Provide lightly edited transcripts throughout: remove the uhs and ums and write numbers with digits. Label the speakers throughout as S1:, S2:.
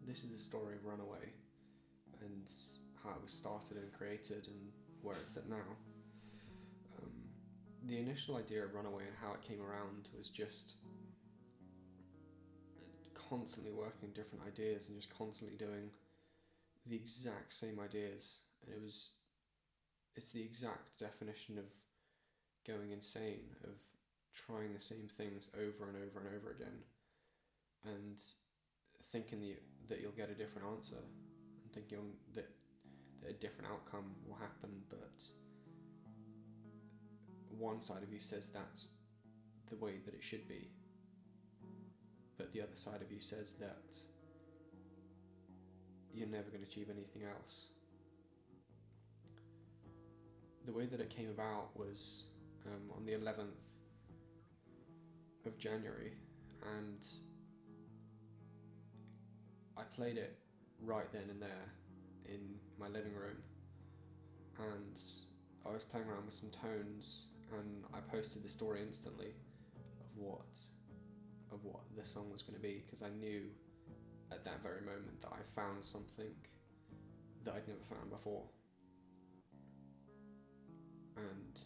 S1: this is the story of Runaway and how it was started and created and where it's at now. The initial idea of Runaway and how it came around was just constantly working different ideas and just constantly doing the exact same ideas, and it's the exact definition of going insane, of trying the same things over and over and over again, and thinking that you'll get a different answer, and thinking that a different outcome will happen, but one side of you says that's the way that it should be, but the other side of you says that you're never going to achieve anything else. The way that it came about was on the 11th of January, and I played it right then and there in my living room, and I was playing around with some tones, and I posted the story instantly of what the song was going to be, because I knew at that very moment that I found something that I'd never found before. And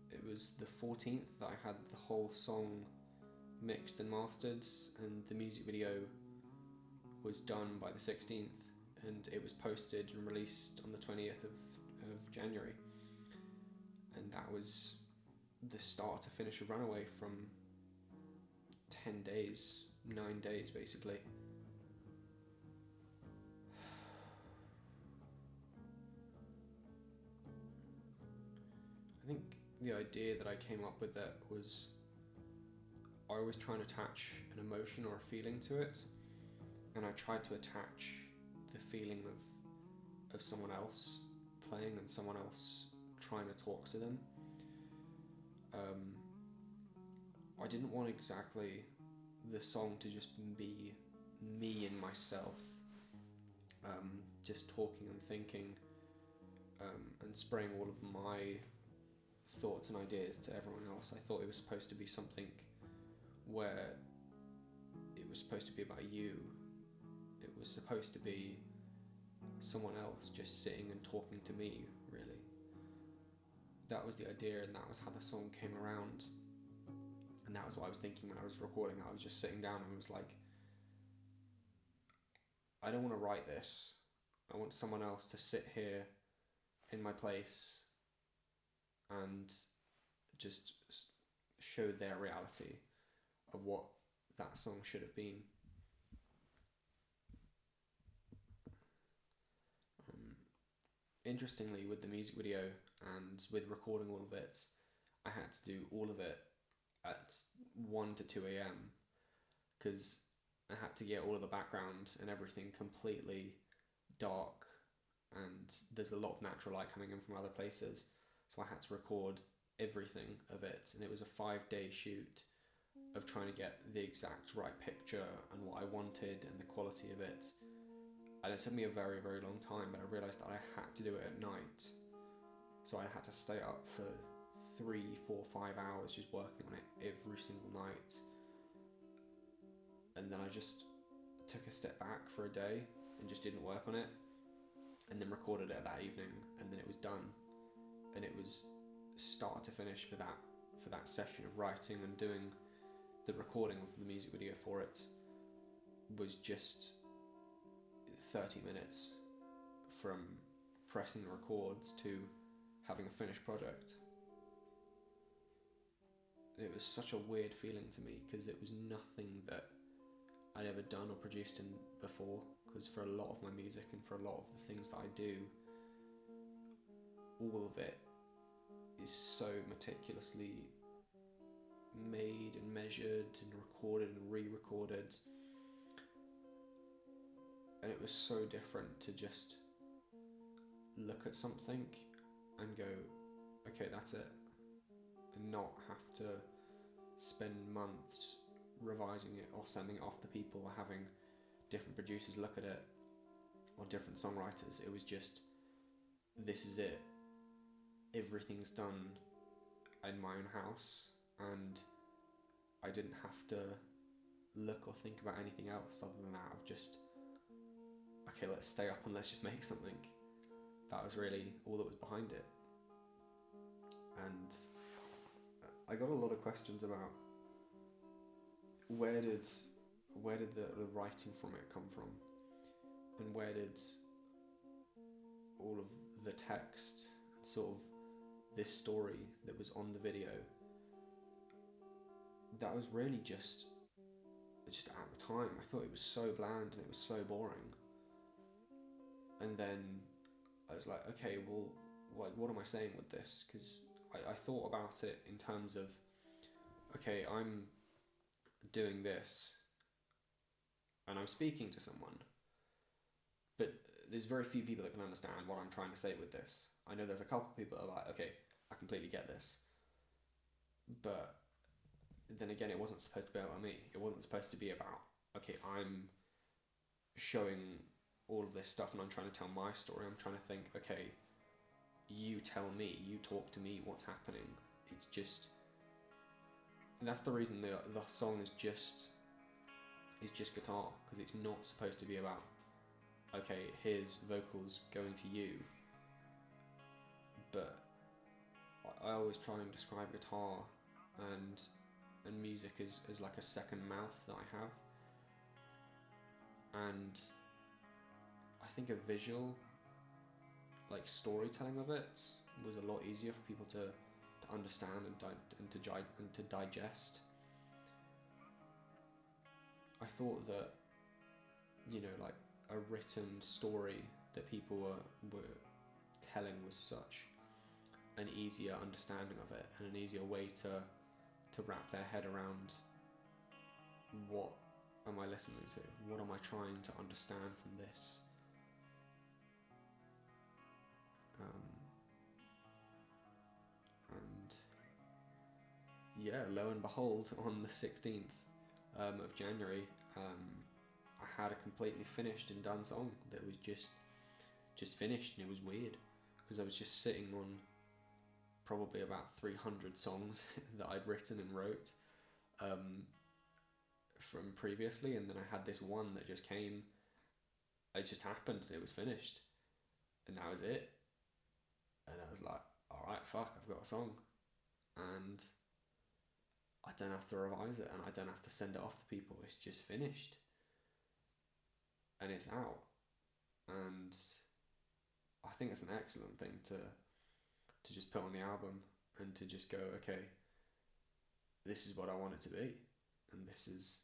S1: it was the 14th that I had the whole song mixed and mastered, and the music video was done by the 16th, and it was posted and released on the 20th of January. And that was the start to finish of Runaway, from 10 days, 9 days basically. I think the idea that I came up with that was I always try and attach an emotion or a feeling to it, and I tried to attach the feeling of someone else playing and someone else trying to talk to them. I didn't want exactly the song to just be me and myself, just talking and thinking, and spraying all of my thoughts and ideas to everyone else. I thought it was supposed to be something where it was supposed to be about you. It was supposed to be someone else just sitting and talking to me, really. That was the idea, and that was how the song came around. And that was what I was thinking when I was recording. I was just sitting down and was like, I don't want to write this. I want someone else to sit here in my place and just show their reality of what that song should have been. Interestingly, with the music video and with recording all of it, I had to do all of it at 1 to 2 a.m. because I had to get all of the background and everything completely dark, and there's a lot of natural light coming in from other places, so I had to record everything of it, and it was a 5-day shoot of trying to get the exact right picture and what I wanted and the quality of it. And it took me a very, very long time, but I realised that I had to do it at night. So I had to stay up for 3, 4, 5 hours just working on it every single night. And then I just took a step back for a day and just didn't work on it, and then recorded it that evening, and then it was done. And it was start to finish for that session of writing and doing the recording of the music video for it was just 30 minutes from pressing the records to having a finished project. It was such a weird feeling to me, because it was nothing that I'd ever done or produced in before, because for a lot of my music and for a lot of the things that I do, all of it is so meticulously made and measured and recorded and re-recorded, and it was so different to just look at something and go, okay, that's it, and not have to spend months revising it or sending it off to people or having different producers look at it or different songwriters. It was just, this is it, everything's done in my own house, and I didn't have to look or think about anything else other than that of just, okay, let's stay up and let's just make something. That was really all that was behind it. And I got a lot of questions about where did the writing from it come from, and where did all of the text, sort of this story that was on the video, that was really just at the time I thought it was so bland and it was so boring. And then I was like, okay, well, like, what am I saying with this? Because I thought about it in terms of, okay, I'm doing this and I'm speaking to someone, but there's very few people that can understand what I'm trying to say with this. I know there's a couple of people that are like, okay, I completely get this, but then again, it wasn't supposed to be about me. It wasn't supposed to be about, okay, I'm showing all of this stuff and I'm trying to tell my story. I'm trying to think, okay, you tell me, you talk to me, what's happening. It's just, that's the reason the song is just guitar, because it's not supposed to be about, okay, here's vocals going to you. But I always try and describe guitar and music as like a second mouth that I have. And I think a visual, like, storytelling of it was a lot easier for people to understand and to digest. I thought that, you know, like, a written story that people were telling was such an easier understanding of it and an easier way to wrap their head around, what am I listening to? What am I trying to understand from this? And yeah, lo and behold, on the 16th of January, I had a completely finished and done song that was just finished, and it was weird because I was just sitting on probably about 300 songs that I'd written and wrote from previously, and then I had this one that just came. It just happened, and it was finished, and that was it. And I was like, all right, fuck, I've got a song, and I don't have to revise it, and I don't have to send it off to people. It's just finished, and it's out. And I think it's an excellent thing to just put on the album and to just go, okay, this is what I want it to be, and this is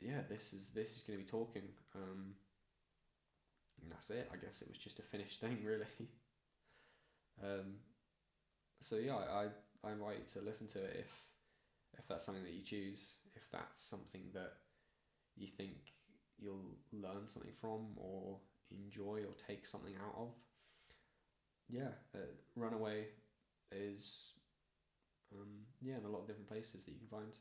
S1: going to be talking. And that's it. I guess it was just a finished thing, really. So yeah, I invite you to listen to it if that's something that you choose, if that's something that you think you'll learn something from or enjoy or take something out of. Yeah, Runaway is in a lot of different places that you can find.